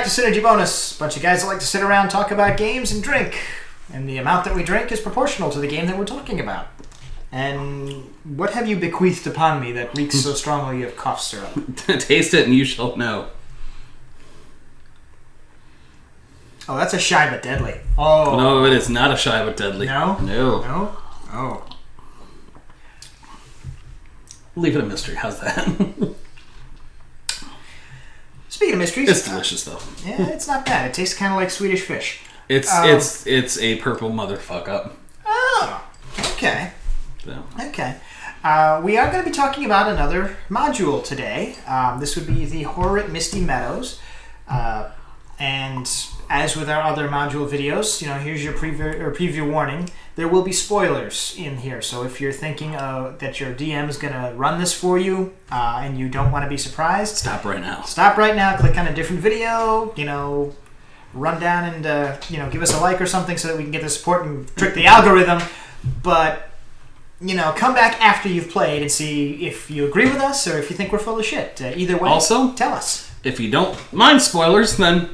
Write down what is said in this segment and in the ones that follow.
back to Synergy Bonus. Bunch of guys that like to sit around, talk about games, and drink. And the amount that we drink is proportional to the game that we're talking about. And what have you bequeathed upon me that reeks so strongly of cough syrup? Taste it and you shall know. Oh, that's a shy but deadly. Oh. No, it is not a shy but deadly. No? No. No? Oh. Leave it a mystery. How's that? Speaking of mysteries... It's delicious, though. Yeah, it's not bad. It tastes kind of like Swedish fish. It's a purple motherfuck up. Oh, okay. So. Okay. We are going to be talking about another module today. This would be the Horror at Misty Meadows. And as with our other module videos, here's your preview warning. There will be spoilers in here. So if you're thinking that your DM is going to run this for you and you don't want to be surprised... Stop right now. Stop right now. Click on a different video. Run down and give us a like or something so that we can get the support and trick the algorithm. But... come back after you've played and see if you agree with us or if you think we're full of shit. Either way, also, tell us. If you don't mind spoilers, then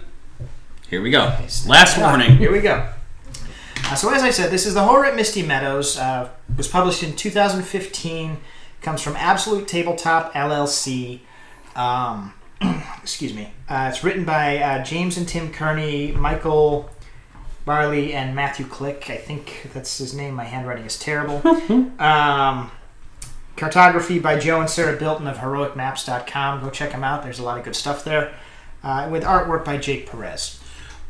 here we go. Last warning. Here we go. So as I said, this is the Horror at Misty Meadows. Was published in 2015. Comes from Absolute Tabletop LLC. Excuse me. It's written by James and Tim Kearney, Michael... Barley and Matthew Click. I think that's his name. My handwriting is terrible. Cartography by Joe and Sarah Bilton of HeroicMaps.com. Go check them out. There's a lot of good stuff there. With artwork by Jake Perez.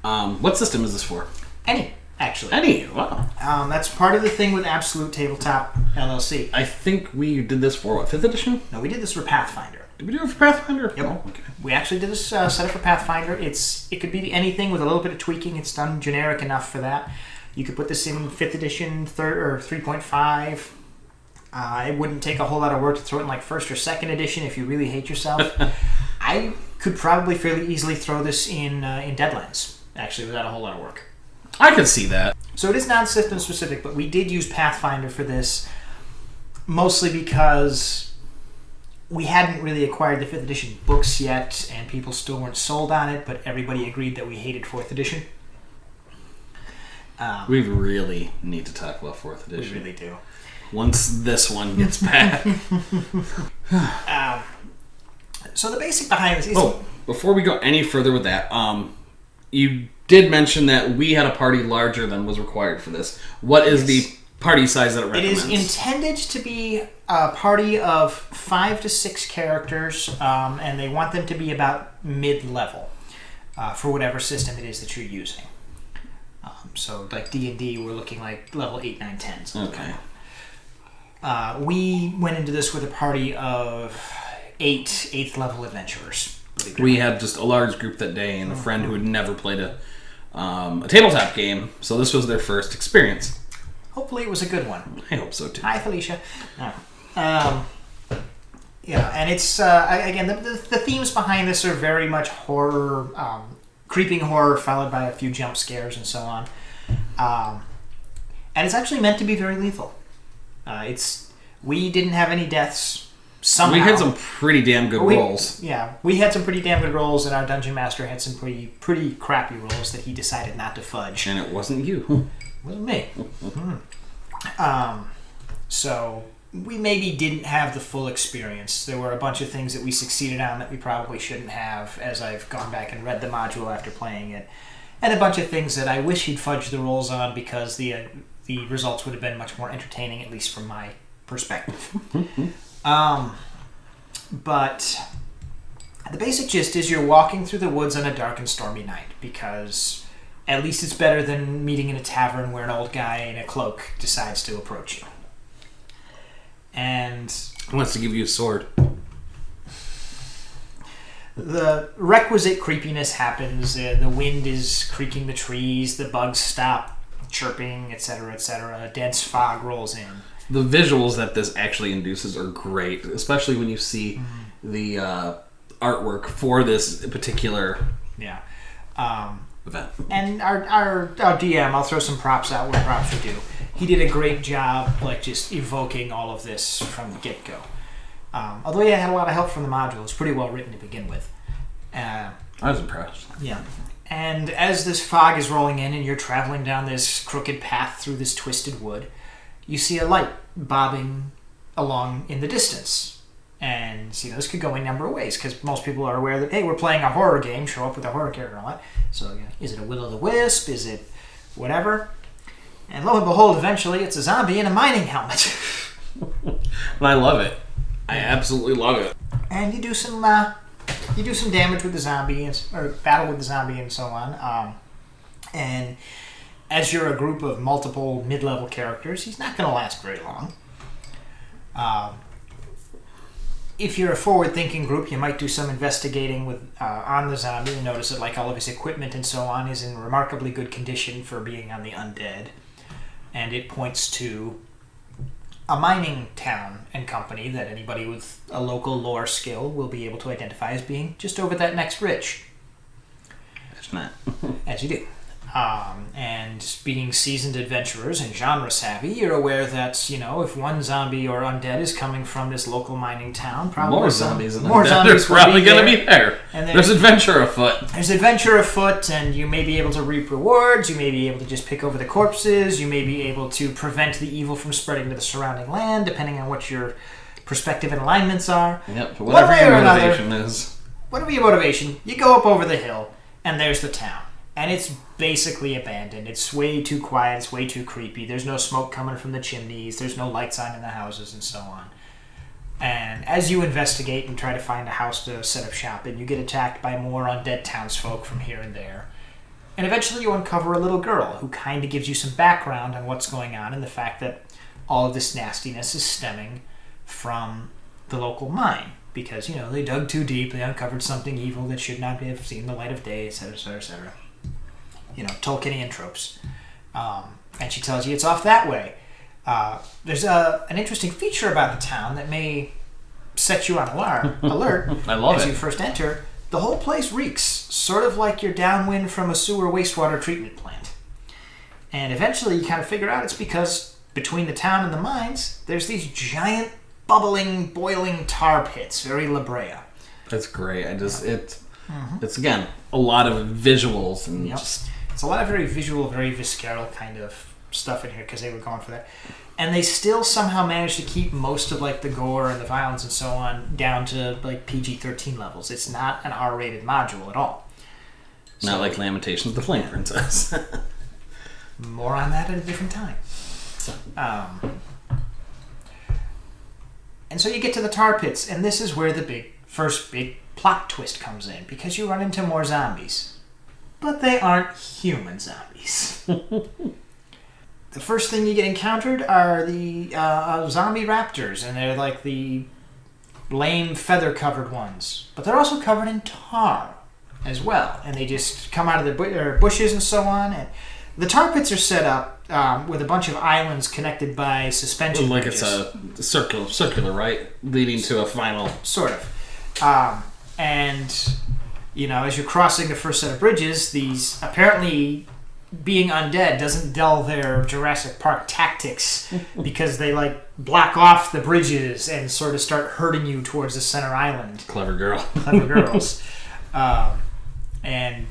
What system is this for? Any, actually. Any? Wow. That's part of the thing with Absolute Tabletop LLC. I think we did this for, 5th edition? No, we did this for Pathfinder. Did we do it for Pathfinder? Yep. Oh, okay. We actually did this setup for Pathfinder. It could be anything with a little bit of tweaking. It's done generic enough for that. You could put this in 5th edition, 3.5. It wouldn't take a whole lot of work to throw it in 1st or 2nd edition if you really hate yourself. I could probably fairly easily throw this in Deadlands, actually, without a whole lot of work. I could see that. So it is non-system specific, but we did use Pathfinder for this, mostly because... we hadn't really acquired the 5th edition books yet, and people still weren't sold on it, but everybody agreed that we hated 4th edition. We really need to talk about 4th edition. We really do. Once this one gets back. So the basic behind this is... Oh, before we go any further with that, you did mention that we had a party larger than was required for this. What is the party size that it recommends? It is intended to be a party of 5 to 6 characters, and they want them to be about mid-level for whatever system it is that you're using. So, like D&D, we're looking like level 8, 9, 10. Okay. We went into this with a party of 8th level adventurers. We had just a large group that day, and a friend who had never played a tabletop game, so this was their first experience. Hopefully it was a good one. I hope so, too. Hi, Felicia. No. And it's, again, the themes behind this are very much horror, creeping horror followed by a few jump scares and so on. And it's actually meant to be very lethal. We didn't have any deaths somehow. We had some pretty damn good rolls. Yeah, we had some pretty damn good rolls, and our Dungeon Master had some pretty crappy rolls that he decided not to fudge. And it wasn't you. It wasn't me. So we maybe didn't have the full experience. There were a bunch of things that we succeeded on that we probably shouldn't have, as I've gone back and read the module after playing it, and a bunch of things that I wish he'd fudged the rolls on because the results would have been much more entertaining, at least from my perspective. But the basic gist is you're walking through the woods on a dark and stormy night, because at least it's better than meeting in a tavern where an old guy in a cloak decides to approach you. And He wants to give you a sword. The requisite creepiness happens. The wind is creaking the trees, the bugs stop chirping, etc., etc. A dense fog rolls in. The visuals that this actually induces are great, especially when you see the artwork for this particular event. And our DM, I'll throw some props out where props are due. He did a great job, just evoking all of this from the get-go. Although he had a lot of help from the module, it's pretty well written to begin with. I was impressed. Yeah. And as this fog is rolling in and you're traveling down this crooked path through this twisted wood, you see a light bobbing along in the distance. And, this could go a number of ways, because most people are aware that, hey, we're playing a horror game, show up with a horror character and all that. So, is it a will-o'-the-wisp? Is it whatever? And lo and behold, eventually, it's a zombie in a mining helmet. I love it. I absolutely love it. And you do some damage with the zombie, or battle with the zombie and so on. And as you're a group of multiple mid-level characters, he's not going to last very long. If you're a forward-thinking group, you might do some investigating on the zombie and notice that all of his equipment and so on is in remarkably good condition for being on the undead. And it points to a mining town and company that anybody with a local lore skill will be able to identify as being just over that next ridge. That's not. As you do. And being seasoned adventurers and genre savvy, you're aware that, if one zombie or undead is coming from this local mining town, probably more zombies and more undead zombies are probably going to be there. And there's adventure afoot. There's adventure afoot, and you may be able to reap rewards, you may be able to just pick over the corpses, you may be able to prevent the evil from spreading to the surrounding land, depending on what your perspective and alignments are. Yep, whatever your motivation is. Whatever your motivation, you go up over the hill, and there's the town. And it's basically abandoned. It's way too quiet. It's way too creepy. There's no smoke coming from the chimneys. There's no lights on in the houses and so on. And as you investigate and try to find a house to set up shop in, you get attacked by more undead townsfolk from here and there. And eventually you uncover a little girl who kind of gives you some background on what's going on and the fact that all of this nastiness is stemming from the local mine. Because, they dug too deep. They uncovered something evil that should not have seen the light of day, etc., etc., etc. Tolkienian tropes. And she tells you it's off that way. There's an interesting feature about the town that may set you on alert. I love as it. you first enter. The whole place reeks, sort of like you're downwind from a sewer wastewater treatment plant. And eventually you kind of figure out it's because between the town and the mines, there's these giant, bubbling, boiling tar pits, very La Brea. That's great. It's again a lot of visuals and just. It's a lot of very visual, very visceral kind of stuff in here because they were going for that. And they still somehow managed to keep most of the gore and the violence and so on down to PG-13 levels. It's not an R-rated module at all. Not like Lamentations, the Flame Princess. More on that at a different time. And so you get to the tar pits, and this is where the first big plot twist comes in, because you run into more zombies. But they aren't human zombies. The first thing you get encountered are the zombie raptors, and they're like the lame feather-covered ones. But they're also covered in tar as well, and they just come out of the bushes and so on. And the tar pits are set up with a bunch of islands connected by suspension bridges. It's a circular, right? Leading to a final... Sort of. And... as you're crossing the first set of bridges, these apparently being undead doesn't dull their Jurassic Park tactics because they block off the bridges and sort of start herding you towards the center island. Clever girls. And,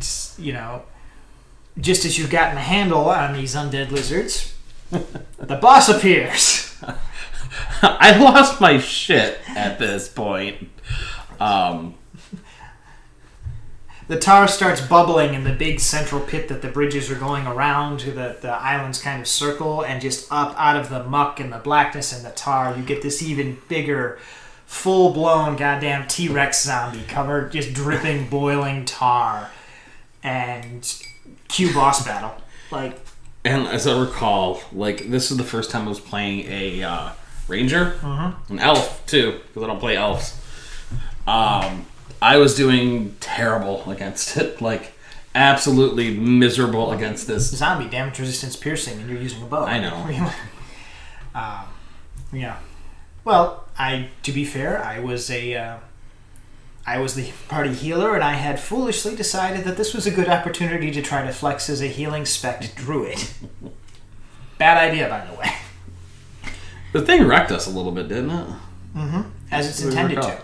just as you've gotten a handle on these undead lizards, the boss appears. I lost my shit at this point. The tar starts bubbling in the big central pit that the bridges are going around to the island's kind of circle, and just up out of the muck and the blackness and the tar, you get this even bigger, full-blown goddamn T-Rex zombie covered, just dripping, boiling tar. And cue boss battle. And as I recall, this is the first time I was playing a ranger, an elf too, because I don't play elves. I was doing terrible against it, absolutely miserable against this zombie damage resistance piercing, and you're using a bow. I know. Yeah. Well, to be fair, I was the party healer, and I had foolishly decided that this was a good opportunity to try to flex as a healing spec druid. Bad idea, by the way. The thing wrecked us a little bit, didn't it? Mm-hmm. As it's intended to.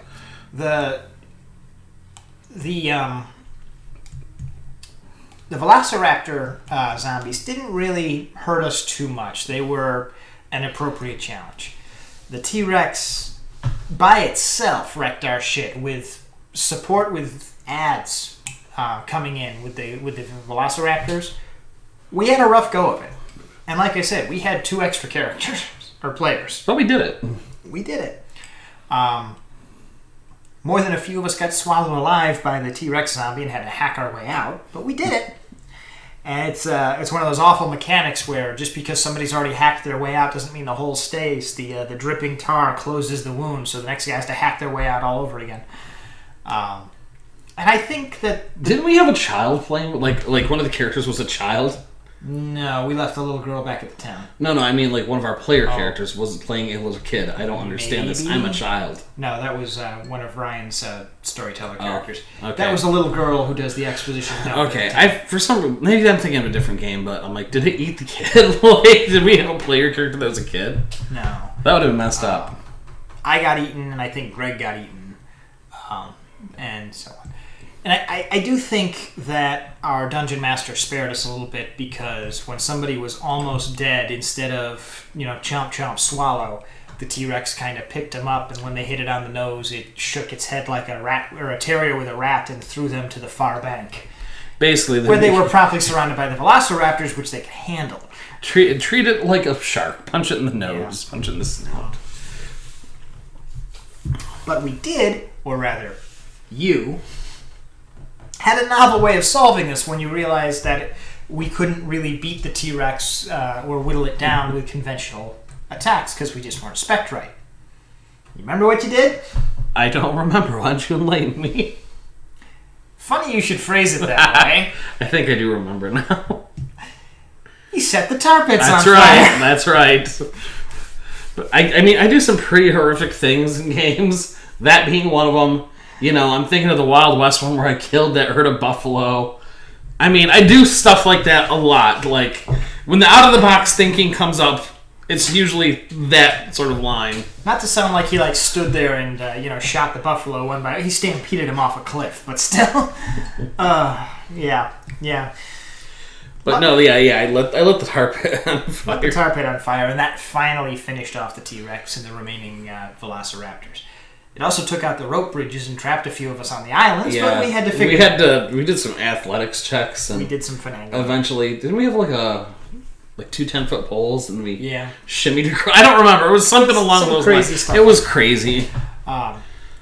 the Velociraptor zombies didn't really hurt us too much. They were an appropriate challenge. The T-Rex by itself wrecked our shit with support with ads coming in with the Velociraptors. We had a rough go of it. And like I said, we had 2 extra characters, or players. But we did it. We did it. More than a few of us got swallowed alive by the T-Rex zombie and had to hack our way out, but we did it. And it's one of those awful mechanics where just because somebody's already hacked their way out doesn't mean the hole stays. The dripping tar closes the wound, so the next guy has to hack their way out all over again. And I think that... Didn't we have a child playing? Like one of the characters was a child? No, we left the little girl back at the town. No, I mean like one of our player characters was playing a little kid. I don't understand this. I'm a child. No, that was one of Ryan's storyteller characters. Okay. That was the little girl who does the exposition. Okay, maybe I'm thinking of a different game, but I'm like, did it eat the kid? Like, did we have a player character that was a kid? No. That would have been messed up. I got eaten, and I think Greg got eaten, and so on. And I do think that our dungeon master spared us a little bit because when somebody was almost dead, instead of, chomp, chomp, swallow, the T-Rex kind of picked him up, and when they hit it on the nose, it shook its head like a rat or a terrier with a rat and threw them to the far bank. Basically, where they were promptly surrounded by the Velociraptors, which they could handle. Treat it like a shark. Punch it in the nose. Yeah. Punch it in the snout. But we did, or rather, you... had a novel way of solving this when you realized that we couldn't really beat the T-Rex or whittle it down with conventional attacks because we just weren't spec'd right. You remember what you did? I don't remember. Why don't you enlighten me? Funny you should phrase it that way. I think I do remember now. He set the tar pits on fire. That's right. But I mean, I do some pretty horrific things in games. That being one of them. I'm thinking of the Wild West one where I killed that herd of buffalo. I mean, I do stuff like that a lot. Like, when the out-of-the-box thinking comes up, it's usually that sort of line. Not to sound like he, stood there and, shot the buffalo one by... He stampeded him off a cliff, but still... yeah. But no, I lit the tar pit on fire. Lit the tar pit on fire, and that finally finished off the T-Rex and the remaining Velociraptors. It also took out the rope bridges and trapped a few of us on the islands, but we had to figure it out. We did some athletics checks. And we did some finagling. Eventually, didn't we have two 10-foot poles and we shimmied across? I don't remember. It was something along those crazy lines. Stuff. It was crazy.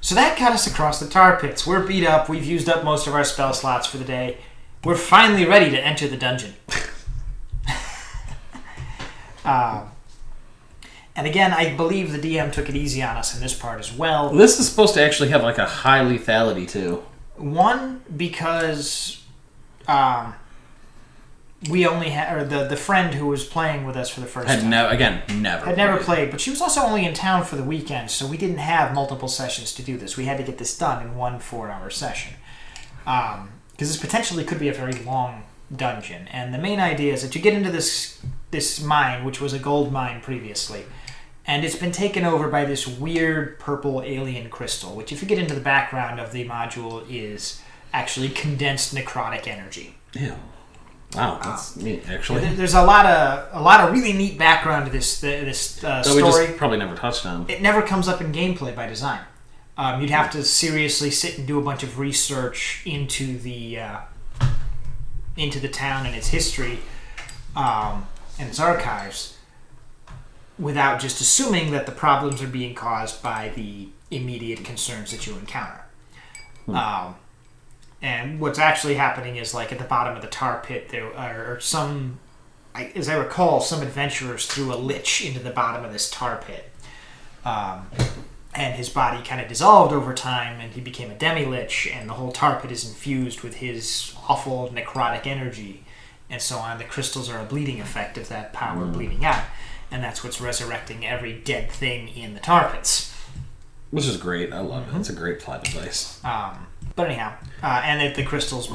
So that got us across the tar pits. We're beat up. We've used up most of our spell slots for the day. We're finally ready to enter the dungeon. And again, I believe the DM took it easy on us in this part as well. This is supposed to actually have a high lethality too. One, because we only had, or the friend who was playing with us for the first time. Never played, but she was also only in town for the weekend, so we didn't have multiple sessions to do this. We had to get this done in one 4-hour session. Because this potentially could be a very long dungeon. And the main idea is that you get into this mine, which was a gold mine previously, and it's been taken over by this weird purple alien crystal, which if you get into the background of the module is actually condensed necrotic energy. Ew. Wow, that's neat, actually. There's a lot of really neat background to this story. We just probably never touched on. It never comes up in gameplay by design. You'd have to seriously sit and do a bunch of research into the town and its history and its archives without just assuming that the problems are being caused by the immediate concerns that you encounter. And what's actually happening is, at the bottom of the tar pit, there are some, as I recall, some adventurers threw a lich into the bottom of this tar pit. And his body kind of dissolved over time, and he became a demi-lich, and the whole tar pit is infused with his awful necrotic energy, and so on. The crystals are a bleeding effect of that power bleeding out, and that's what's resurrecting every dead thing in the tar pits. Which is great. I love it. It's a great plot device. But anyhow, and that the crystals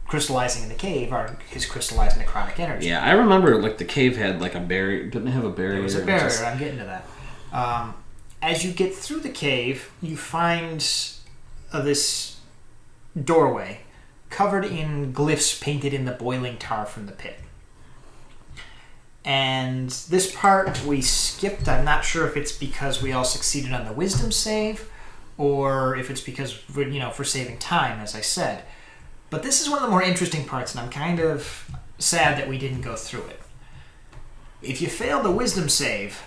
crystallizing in the cave are his crystallized necrotic energy. Yeah, I remember the cave had a barrier. Didn't it have a barrier? There was a barrier. I'm getting to that. As you get through the cave, you find this doorway covered in glyphs painted in the boiling tar from the pit. And this part we skipped. I'm not sure if it's because we all succeeded on the wisdom save, or if it's because, for saving time, as I said. But this is one of the more interesting parts, and I'm kind of sad that we didn't go through it. If you fail the wisdom save,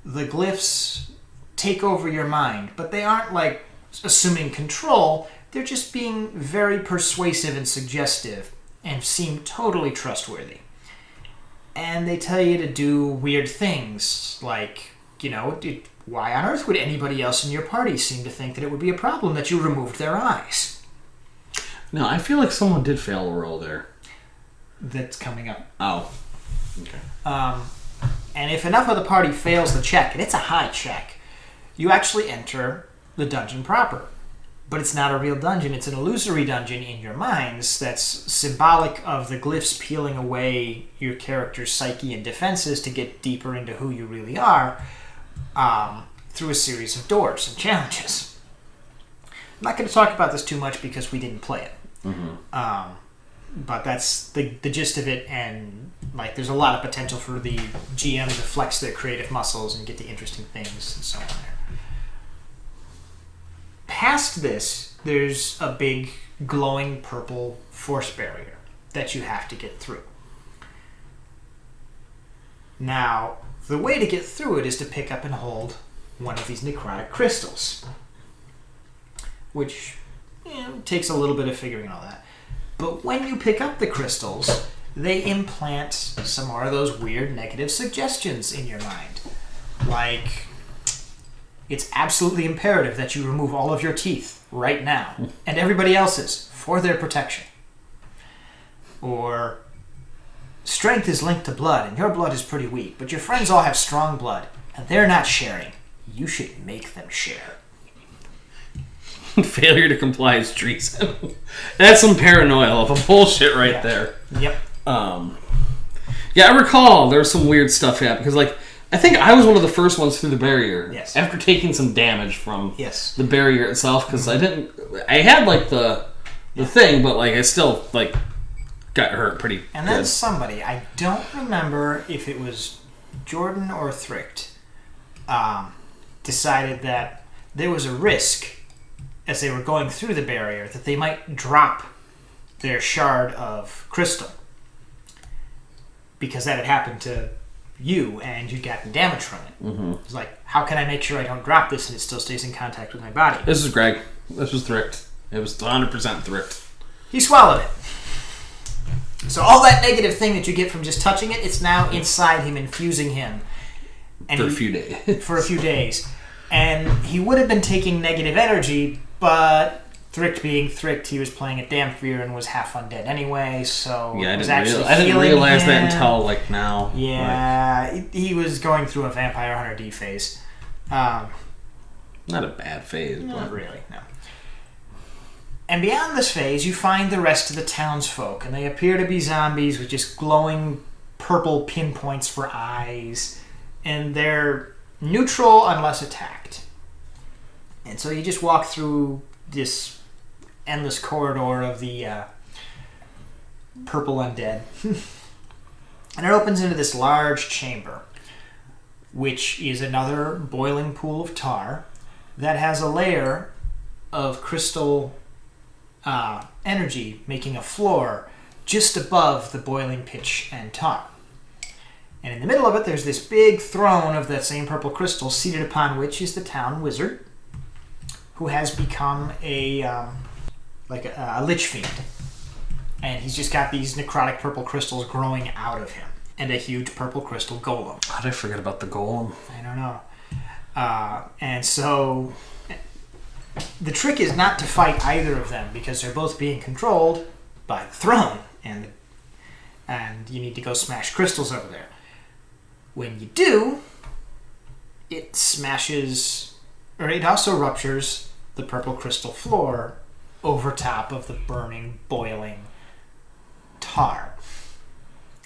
the glyphs take over your mind, but they aren't like assuming control. They're just being very persuasive and suggestive and seem totally trustworthy. And they tell you to do weird things, like, why on earth would anybody else in your party seem to think that it would be a problem that you removed their eyes? No, I feel like someone did fail a roll there. That's coming up. Oh. Okay. And if enough of the party fails the check, and it's a high check, you actually enter the dungeon proper. But it's not a real dungeon. It's an illusory dungeon in your minds that's symbolic of the glyphs peeling away your character's psyche and defenses to get deeper into who you really are through a series of doors and challenges. I'm not going to talk about this too much because we didn't play it. Mm-hmm. But that's the gist of it, and there's a lot of potential for the GM to flex their creative muscles and get to interesting things and so on there. Past this, there's a big glowing purple force barrier that you have to get through. Now, the way to get through it is to pick up and hold one of these necrotic crystals, which takes a little bit of figuring all that. But when you pick up the crystals, they implant some more of those weird negative suggestions in your mind. Like, it's absolutely imperative that you remove all of your teeth right now, and everybody else's, for their protection. Or, strength is linked to blood, and your blood is pretty weak, but your friends all have strong blood, and they're not sharing. You should make them share. Failure to comply is treason. That's some paranoia of a bullshit right there. Yep. Yeah, I recall there was some weird stuff happening, because, I think I was one of the first ones through the barrier. Yes. After taking some damage from the barrier itself, because I had the thing, but I still got hurt pretty good. And then somebody, I don't remember if it was Jordan or Thricht, decided that there was a risk as they were going through the barrier that they might drop their shard of crystal, because that had happened to you and you'd gotten damage from it. Mm-hmm. It's like, how can I make sure I don't drop this and it still stays in contact with my body? This is Greg. This was Thricht. It was 100% Thricht. He swallowed it. So all that negative thing that you get from just touching it, it's now inside him, infusing him. And for a few days. For a few days. And he would have been taking negative energy, but Thricht being Thricht, he was playing at Damphir and was half undead anyway, so yeah, I didn't realize that until now. Yeah, he was going through a Vampire Hunter D phase. Not a bad phase. Not really, no. And beyond this phase, you find the rest of the townsfolk, and they appear to be zombies with just glowing purple pinpoints for eyes, and they're neutral unless attacked. And so you just walk through this endless corridor of the purple undead. And it opens into this large chamber, which is another boiling pool of tar that has a layer of crystal energy making a floor just above the boiling pitch and tar. And in the middle of it, there's this big throne of that same purple crystal, seated upon which is the town wizard, who has become a lich fiend. And he's just got these necrotic purple crystals growing out of him. And a huge purple crystal golem. How did I forget about the golem? I don't know. And so the trick is not to fight either of them, because they're both being controlled by the throne. And you need to go smash crystals over there. When you do, it smashes, or it also ruptures the purple crystal floor over top of the burning, boiling tar.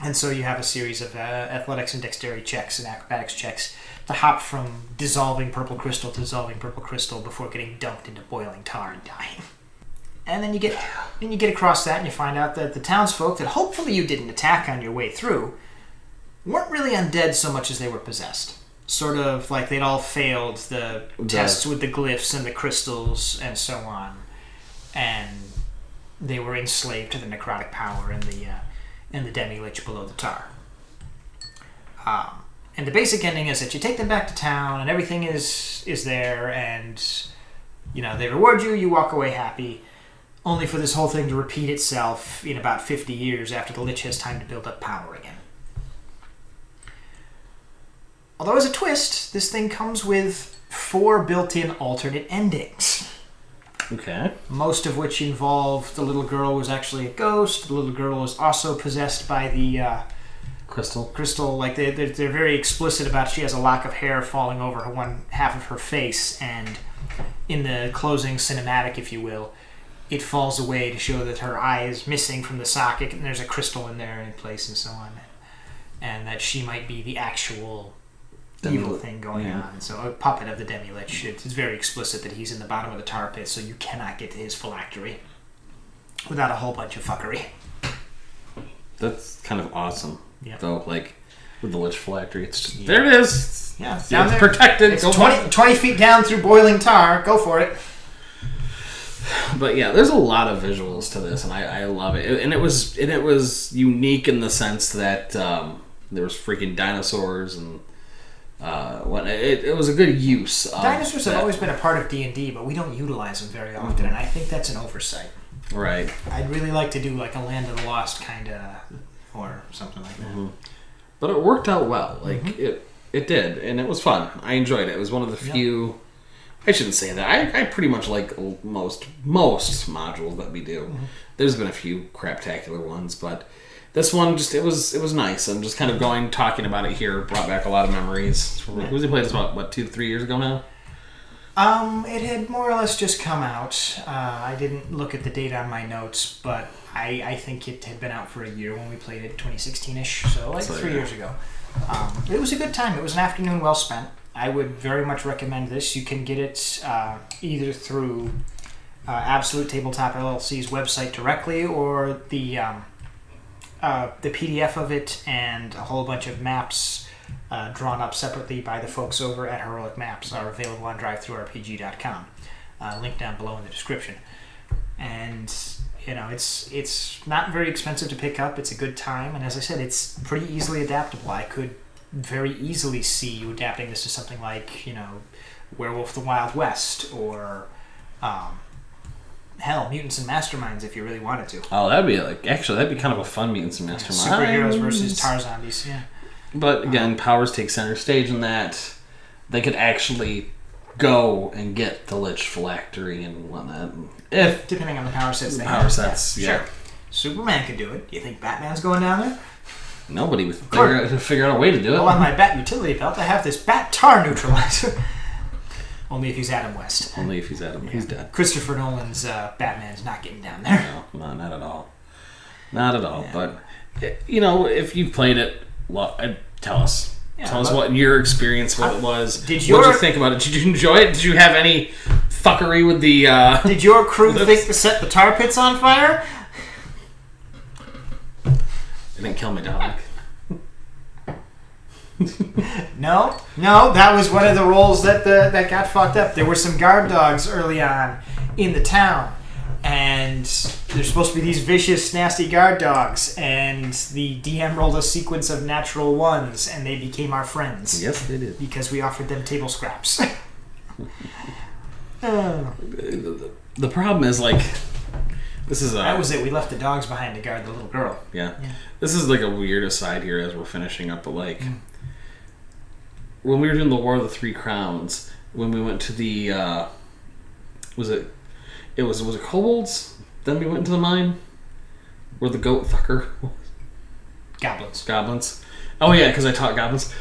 And so you have a series of athletics and dexterity checks and acrobatics checks to hop from dissolving purple crystal to dissolving purple crystal before getting dumped into boiling tar and dying. And then you get across that and you find out that the townsfolk that hopefully you didn't attack on your way through weren't really undead so much as they were possessed. Sort of like they'd all failed the tests with the glyphs and the crystals and so on. And they were enslaved to the necrotic power and the demi-lich below the tar. And the basic ending is that you take them back to town and everything is there and they reward you, you walk away happy, only for this whole thing to repeat itself in about 50 years after the Lich has time to build up power again. Although as a twist, this thing comes with 4 built-in alternate endings. Okay. Most of which involve the little girl was actually a ghost, the little girl was also possessed by the crystal. Like they're very explicit about she has a lock of hair falling over her one half of her face, and in the closing cinematic, if you will, it falls away to show that her eye is missing from the socket and there's a crystal in there in place and so on, and that she might be the actual evil thing going on. And so a puppet of the demi-lich. It's very explicit that he's in the bottom of the tar pit, so you cannot get to his phylactery without a whole bunch of fuckery. That's kind of awesome. Yeah. Though, like, with the lich phylactery, it's just, there it is. Yeah, it's protected. It's 20 feet down through boiling tar. Go for it. But yeah, there's a lot of visuals to this, and I love it. And it was unique in the sense that there was freaking dinosaurs and it was a good use. Dinosaurs have always been a part of D&D, but we don't utilize them very often, and I think that's an oversight. Right. I'd really like to do like a Land of the Lost kind of, or something like that. Mm-hmm. But it worked out well. Like it did, and it was fun. I enjoyed it. It was one of the few. Yep. I shouldn't say that. I pretty much like most modules that we do. Mm-hmm. There's been a few craptacular ones, but this one it was nice. I'm just kind of talking about it here brought back a lot of memories. Yeah. We played this about 2-3 years ago now. It had more or less just come out. I didn't look at the date on my notes, but I think it had been out for a year when we played it, 2016-ish, so 3 years ago. It was a good time. It was an afternoon well spent. I would very much recommend this. You can get it either through Absolute Tabletop LLC's website directly, or the PDF of it and a whole bunch of maps drawn up separately by the folks over at Heroic Maps are available on DriveThruRPG.com. Link down below in the description. And it's not very expensive to pick up. It's a good time, and as I said, it's pretty easily adaptable. I could very easily see you adapting this to something like Werewolf the Wild West, or hell, Mutants and Masterminds if you really wanted to. Oh, that'd be kind of a fun Mutants and Masterminds. Superheroes versus tar zombies, yeah. But again, powers take center stage in that. They could actually go and get the Lich phylactery and whatnot. If depending on the power sets they have. Power sets, yeah. Sure. Superman could do it. You think Batman's going down there? Nobody would figure out a way to do it. Well, on my Bat utility belt, I have this Bat tar neutralizer. Only if he's Adam West. Only if he's Adam. Yeah. He's dead. Christopher Nolan's Batman's not getting down there. No, not at all. Not at all. Yeah. But if you've played it, tell us. Yeah, tell us what your experience what it was. What did you think about it? Did you enjoy it? Did you have any fuckery with the... Did your crew think to set the tar pits on fire? It didn't kill my dog. No, that was one of the roles that got fucked up. There were some guard dogs early on in the town, and there's supposed to be these vicious, nasty guard dogs, and the DM rolled a sequence of natural ones, and they became our friends. Yes, they did. Because we offered them table scraps. The problem is, that was it. We left the dogs behind to guard the little girl. Yeah. This is a weird aside here as we're finishing up, but when we were doing the War of the Three Crowns, when we went to the was it kobolds? Then we went into the mine where the goat fucker was. Goblins. Oh yeah, because I taught goblins.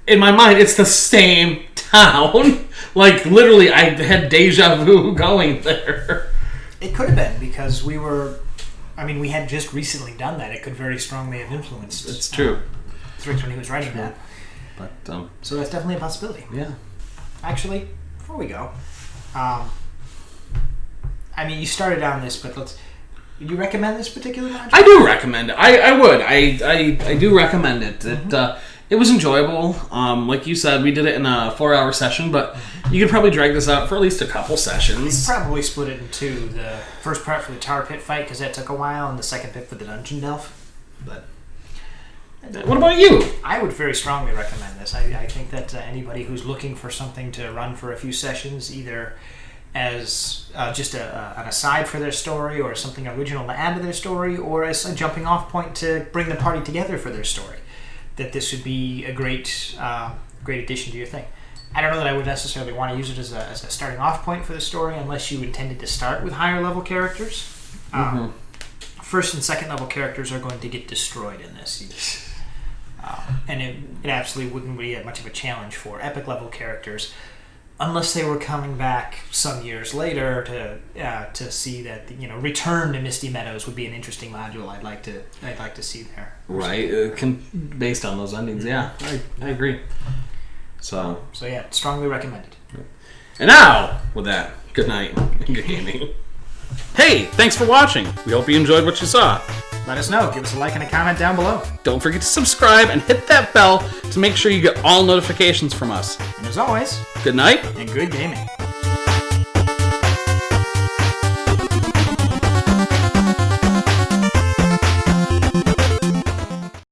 In my mind, it's the same town. Literally, I had deja vu going there. It could have been because we had just recently done that. It could very strongly have influenced. It's true. Rick when he was writing that. But so that's definitely a possibility. Yeah. Actually, before we go, I I mean, you started on this, but would you recommend this particular module? I do recommend it. I would. I do recommend it. It was enjoyable. Like you said, we did it in a 4-hour session, but you could probably drag this out for at least a couple sessions. Probably split it in two. The first part for the tar pit fight, because that took a while, and the second bit for the dungeon delve. But what about you? I would very strongly recommend this. I think that anybody who's looking for something to run for a few sessions, either as just an aside for their story or something original to add to their story, or as a jumping off point to bring the party together for their story, that this would be a great addition to your thing. I don't know that I would necessarily want to use it as a starting off point for the story unless you intended to start with higher level characters. First and second level characters are going to get destroyed in this. And it absolutely wouldn't be much of a challenge for epic level characters unless they were coming back some years later to see that Return to Misty Meadows would be an interesting module I'd like to see there. Right, based on those endings. Yeah, I agree. So yeah, strongly recommended. And now, with that, good night and good gaming. Hey, thanks for watching. We hope you enjoyed what you saw. Let us know. Give us a like and a comment down below. Don't forget to subscribe and hit that bell to make sure you get all notifications from us. And as always, good night and good gaming.